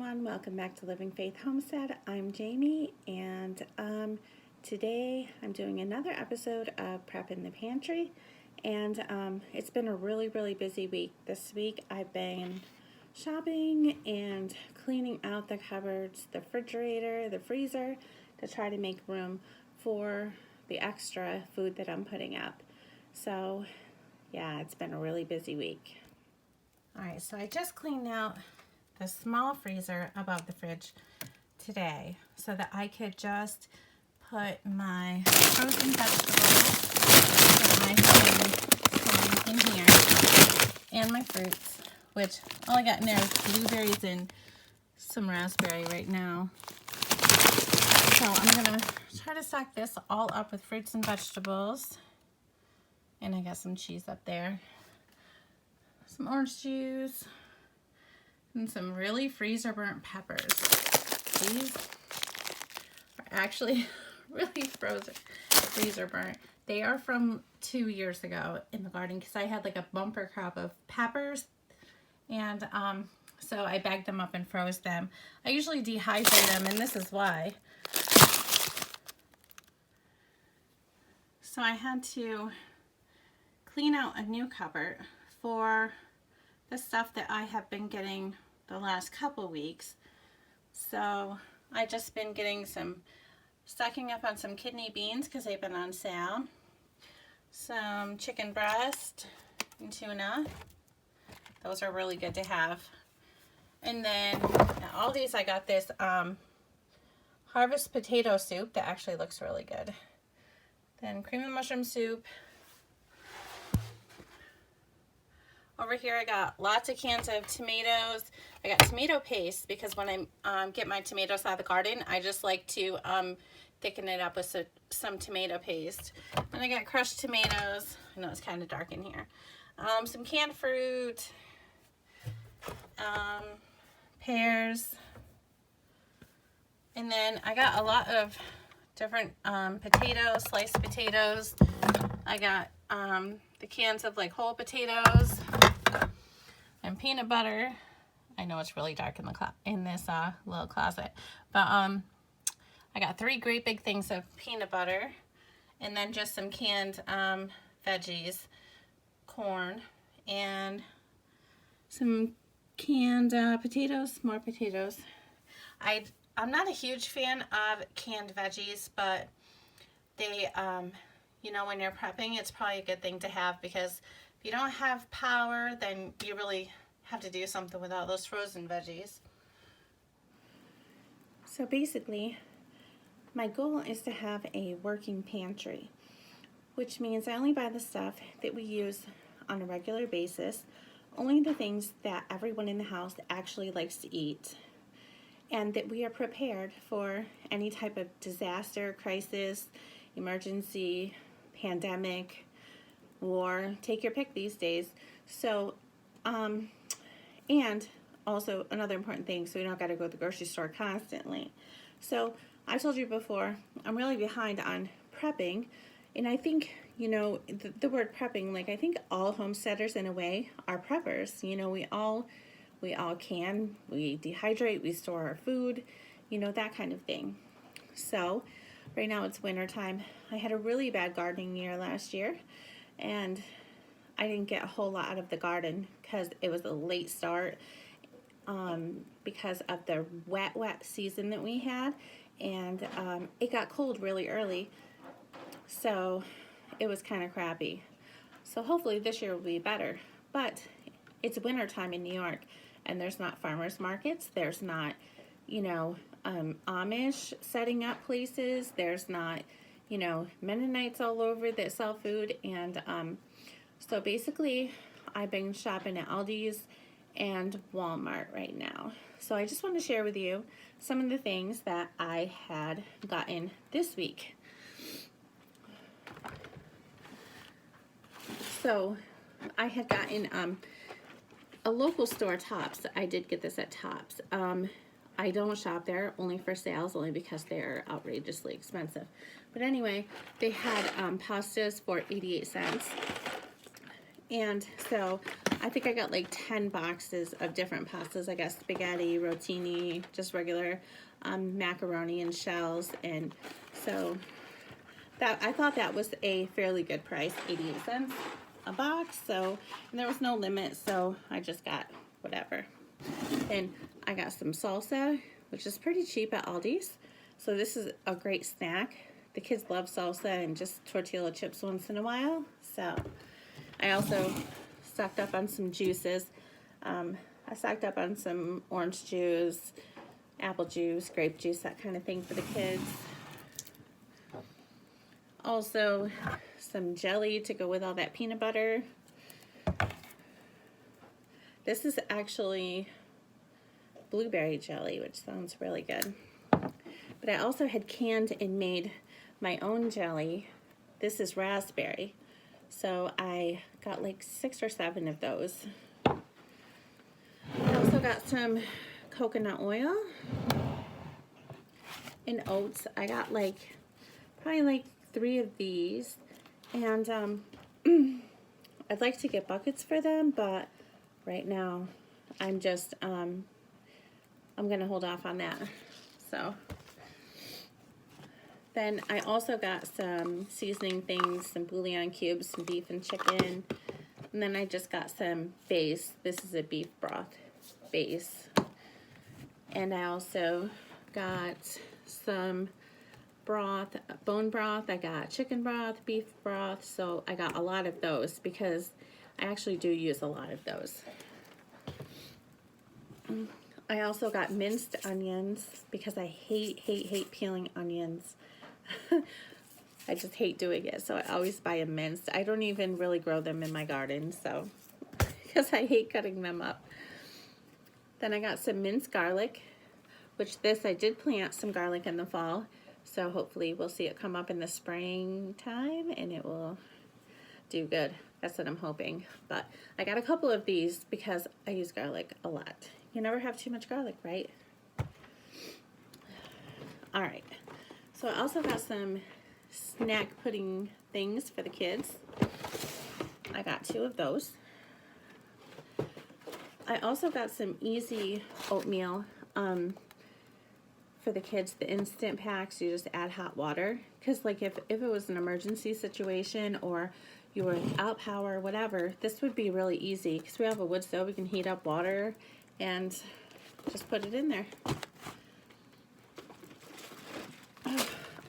everyone, welcome back to Living Faith Homestead. I'm Jamie, and today I'm doing another episode of Prep in the Pantry, and it's been a really busy week. This week I've been shopping and cleaning out the cupboards, the refrigerator, the freezer, to try to make room for the extra food that I'm putting up. So yeah, it's been a really busy week. Alright, so I just cleaned out the small freezer above the fridge today so that I could just put my frozen vegetables that I have been in here and my fruits, which all I got in there is blueberries and some raspberry right now. So I'm going to try to stock this all up with fruits and vegetables. And I got some cheese up there. Some orange juice. And some really freezer burnt peppers. These are actually really freezer burnt. They are from 2 years ago in the garden because I had like a bumper crop of peppers. And so I bagged them up and froze them. I usually dehydrate them, and this is why. So I had to clean out a new cupboard for the stuff that I have been getting the last couple weeks. So I just been stocking up on some kidney beans because they've been on sale, some chicken breast and tuna. Those are really good to have. And then all these, I got this harvest potato soup that actually looks really good. Then cream and mushroom soup. Over here I got lots of cans of tomatoes. I got tomato paste because when I get my tomatoes out of the garden, I just like to thicken it up with some tomato paste. Then I got crushed tomatoes. I know it's kind of dark in here. Some canned fruit, pears, and then I got a lot of different potatoes, sliced potatoes. I got the cans of like whole potatoes and peanut butter. I know it's really dark in this little closet, but I got 3 great big things of peanut butter, and then just some canned veggies, corn, and some canned potatoes, more potatoes. I'm not a huge fan of canned veggies, but they you know, when you're prepping, it's probably a good thing to have, because if you don't have power, then you really have to do something with all those frozen veggies. So basically, my goal is to have a working pantry, which means I only buy the stuff that we use on a regular basis, only the things that everyone in the house actually likes to eat, and that we are prepared for any type of disaster, crisis, emergency, pandemic, war, take your pick these days. So, and also another important thing, so we don't got to go to the grocery store constantly. So I told you before, I'm really behind on prepping, and I think, you know, the word prepping, like, I think all homesteaders in a way are preppers. You know, we all can, we dehydrate, we store our food, you know, that kind of thing. So right now it's winter time. I had a really bad gardening year last year, and I didn't get a whole lot out of the garden because it was a late start because of the wet season that we had, and it got cold really early, so it was kind of crappy. So hopefully this year will be better, but it's winter time in New York, and there's not farmers markets, there's not, you know, Amish setting up places, there's not, you know, Mennonites all over that sell food, and so basically I've been shopping at Aldi's and Walmart right now. So I just want to share with you some of the things that I had gotten this week. So I had gotten a local store, Tops. I did get this at Tops. I don't shop there, only for sales, only because they're outrageously expensive. But anyway, they had pastas for 88 cents. And so I think I got like 10 boxes of different pastas. I got spaghetti, rotini, just regular macaroni and shells. And so that, I thought that was a fairly good price, 88 cents a box. So, and there was no limit, so I just got whatever. And I got some salsa, which is pretty cheap at Aldi's. So this is a great snack. The kids love salsa and just tortilla chips once in a while. So I also stocked up on some juices. I stocked up on some orange juice, apple juice, grape juice, that kind of thing for the kids. Also, some jelly to go with all that peanut butter. This is actually blueberry jelly, which sounds really good. But I also had canned and made my own jelly. This is raspberry. So I got like 6 or 7 of those. I also got some coconut oil and oats. I got like probably like 3 of these, and I'd like to get buckets for them, but right now I'm just I'm gonna hold off on that. So then I also got some seasoning things, some bouillon cubes, some beef and chicken, and then I just got some base. This is a beef broth base, and I also got some broth, bone broth. I got chicken broth, beef broth, so I got a lot of those because I actually do use a lot of those. I also got minced onions because I hate peeling onions. I just hate doing it, so I always buy them minced. I don't even really grow them in my garden, so because I hate cutting them up. Then I got some minced garlic, which this I did plant some garlic in the fall. So hopefully we'll see it come up in the springtime and it will do good. That's what I'm hoping. But I got a couple of these because I use garlic a lot. You never have too much garlic, right? All right. So I also got some snack pudding things for the kids. I got 2 of those. I also got some easy oatmeal for the kids, the instant packs. You just add hot water, because like if it was an emergency situation or you were without power or whatever, this would be really easy because we have a wood stove. We can heat up water and just put it in there.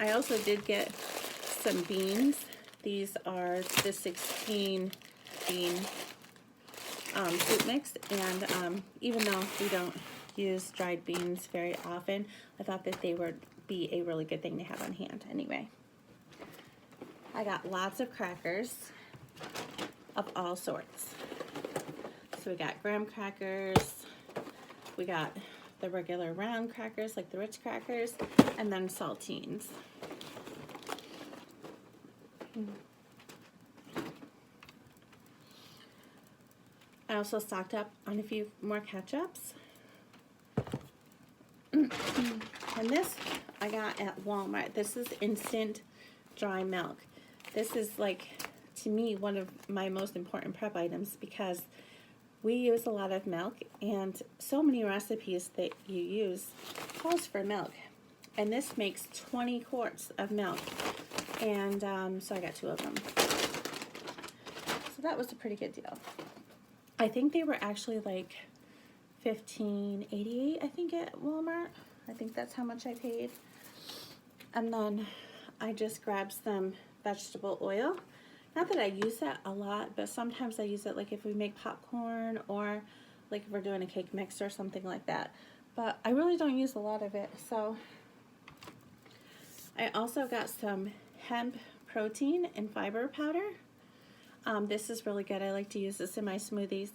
I also did get some beans. These are the 16 bean soup mix, and even though we don't use dried beans very often, I thought that they would be a really good thing to have on hand anyway. I got lots of crackers of all sorts. So we got graham crackers, we got the regular round crackers like the Ritz crackers, and then saltines. I also stocked up on a few more ketchups. And this I got at Walmart. This is instant dry milk. This is like, to me, one of my most important prep items because we use a lot of milk, and so many recipes that you use calls for milk. And this makes 20 quarts of milk. And so I got 2 of them. So that was a pretty good deal. I think they were actually like $15.88, I think, at Walmart. I think that's how much I paid. And then I just grabbed some vegetable oil. Not that I use that a lot, but sometimes I use it like if we make popcorn or like if we're doing a cake mix or something like that. But I really don't use a lot of it. So I also got some hemp protein and fiber powder. This is really good. I like to use this in my smoothies.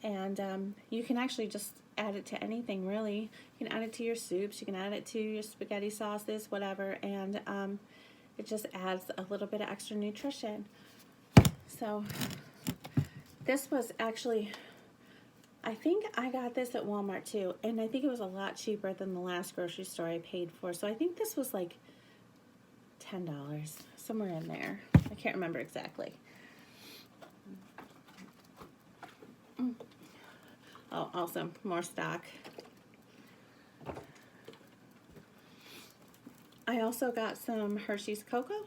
And you can actually just add it to anything, really. You can add it to your soups. You can add it to your spaghetti sauces, whatever. And it just adds a little bit of extra nutrition. So this was actually, I think I got this at Walmart too. And I think it was a lot cheaper than the last grocery store I paid for. So I think this was like $10, somewhere in there. I can't remember exactly. Oh, also more stock. I also got some Hershey's Cocoa.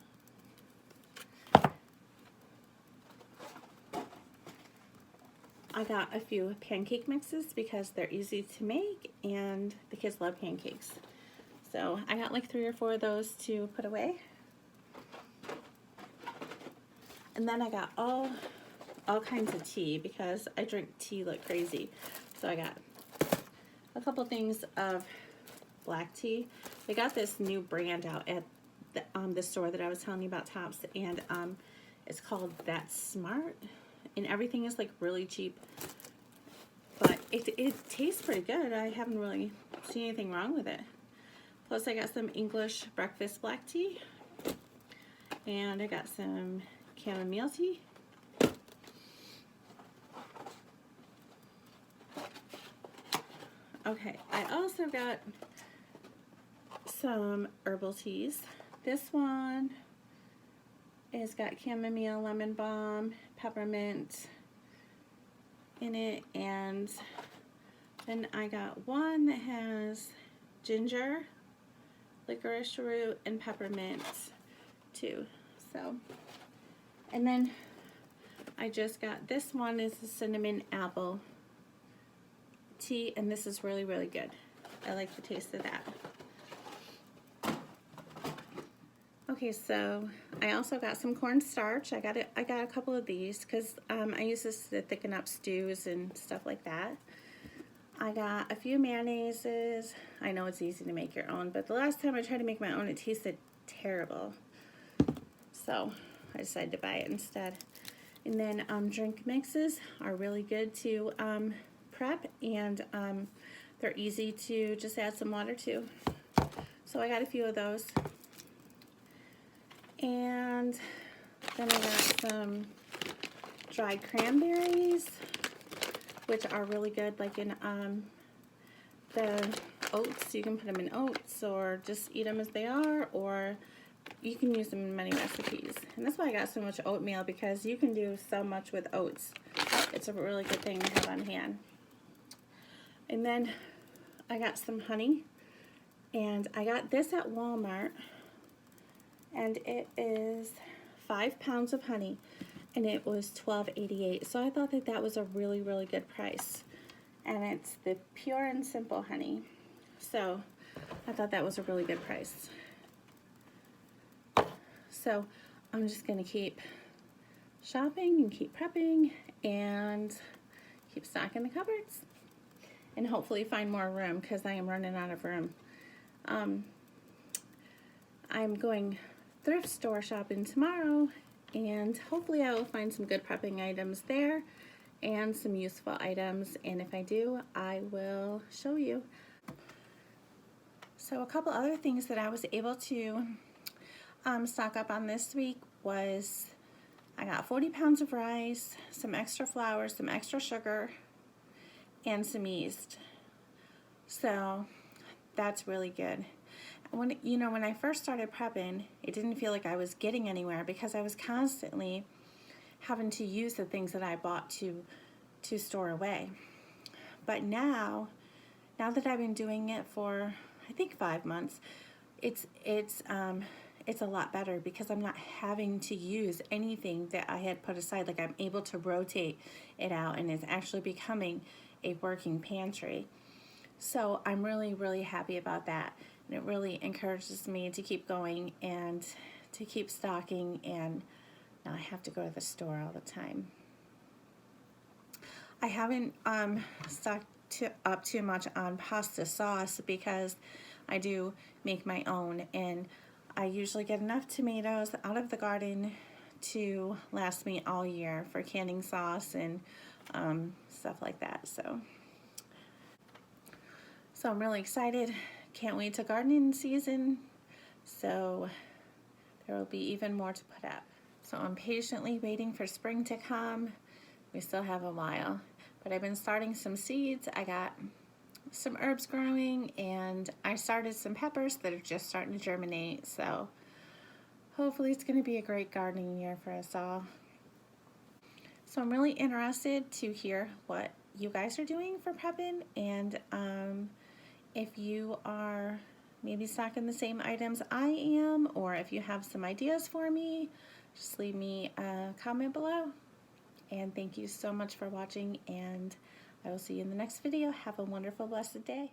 I got a few pancake mixes because they're easy to make and the kids love pancakes. So I got like 3 or 4 of those to put away. And then I got all kinds of tea because I drink tea like crazy. So I got a couple things of black tea. They got this new brand out at the store that I was telling you about, Tops, and it's called That's Smart, and everything is like really cheap, but it tastes pretty good. I haven't really seen anything wrong with it. Plus I got some English breakfast black tea, and I got some chamomile tea. Okay, I also got some herbal teas. This one has got chamomile, lemon balm, peppermint in it, and then I got one that has ginger, licorice root, and peppermint too. So, and then I just got this one is the cinnamon apple tea, and this is really, really good. I like the taste of that. Okay, so I also got some cornstarch. I got a couple of these because I use this to thicken up stews and stuff like that. I got a few mayonnaises. I know it's easy to make your own, but the last time I tried to make my own, it tasted terrible. So I decided to buy it instead. And then drink mixes are really good to prep, and they're easy to just add some water to. So I got a few of those. And then I got some dried cranberries, which are really good, like in the oats. You can put them in oats or just eat them as they are, or you can use them in many recipes. And that's why I got so much oatmeal, because you can do so much with oats. It's a really good thing to have on hand. And then I got some honey, and I got this at Walmart, and it is 5 pounds of honey, and it was $12.88. So I thought that that was a really, really good price. And it's the pure and simple honey. So I thought that was a really good price. So I'm just gonna keep shopping and keep prepping and keep stocking the cupboards, and hopefully find more room, because I am running out of room. I'm going thrift store shopping tomorrow, and hopefully I will find some good prepping items there and some useful items, and if I do, I will show you. So a couple other things that I was able to stock up on this week was I got 40 pounds of rice, some extra flour, some extra sugar, and some yeast. So that's really good. When I first started prepping, it didn't feel like I was getting anywhere, because I was constantly having to use the things that I bought to store away. But now that I've been doing it for, I think, 5 months, it's a lot better, because I'm not having to use anything that I had put aside. Like, I'm able to rotate it out, and it's actually becoming a working pantry. So I'm really, really happy about that. And it really encourages me to keep going and to keep stocking, and not have to go to the store all the time. I haven't stocked up too much on pasta sauce, because I do make my own, and I usually get enough tomatoes out of the garden to last me all year for canning sauce and stuff like that. So I'm really excited. Can't wait to gardening season. So there will be even more to put up. So I'm patiently waiting for spring to come. We still have a while, but I've been starting some seeds. I got some herbs growing, and I started some peppers that are just starting to germinate. So hopefully it's going to be a great gardening year for us all. So I'm really interested to hear what you guys are doing for prepping, and if you are maybe stocking the same items I am, or if you have some ideas for me, just leave me a comment below. And thank you so much for watching, and I will see you in the next video. Have a wonderful, blessed day.